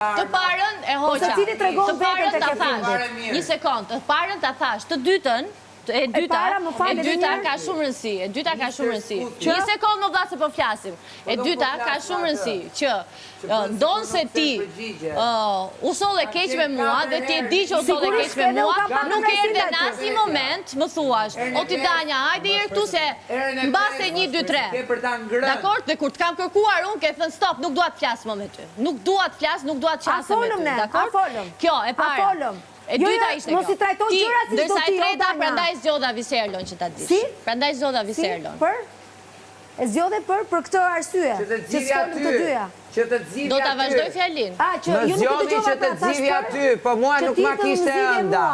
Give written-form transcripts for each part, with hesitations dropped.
Të parën e hoqa, të parën ta thash, një sekund, të parën ta thash, të dytën, e dyta ka shumë rëndësi, Një sekund më dha se po flasim. E dyta ka shumë rëndësi, që ndonë se ti u solle keq me mua dhe ti e di që u solle keq me mua, nuk erdhe në asnjë moment më thuash, o ti Danja, hajde jeri këtu se mbase 1, 2, 3. Dakor? Dhe kur të kam kërkuar unë ke thënë stop, nuk dua të flas më me ty. Nuk dua të flas, nuk dua të qasem me ty. Dakor? Kjo e para. E dyta ishte kjo. Ti, ndërsa e treta, prandaj zgjodha Viserlon që ta dish. Si? Prandaj zgjodha Viserlon. Për? E zgjodhe për këtë arsye. Që s'folëm të dyja. Do ta vazhdoj fjalin. Më zgjodhi që të zgjidhja ty, po mua nuk ma kishte ënda.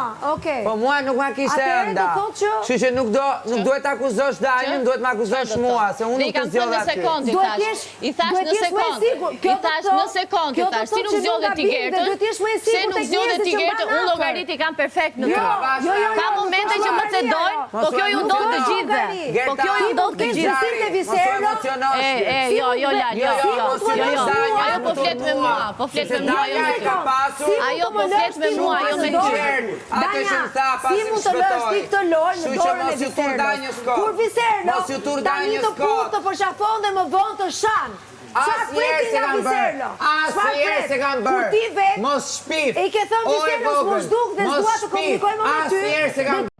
Po mua nuk ma kishte ënda. Kështu që nuk duhet të akuzosh Danjën, duhet më akuzosh mua, se unë nuk të zgjodha ty. I thash në sekond, ti nuk zgjodhe ti Gertën, se nuk zgjodhe ti Gertën, unë llogariti kam perfekt në to. Ka momente që më cedojnë, po kjo ju ndodh të gjithëve. Po kjo ju ndodh të gjithëve. Jo, ajo po flet me mua, jo me ty. Ajo po flet me mua, jo me ty. Danja, si mund të lësh ti këtë lojë në dorën e Viserlon? Kur Viserlon tani të punë të përshafon dhe më vonë të shan. Çfarë priti nga Viserlon? Asnjëherë se kam bërë. Mos shpif. I ke thënë Viserlon s'mo zhduk dhe s'dua të komunikoj më me ty.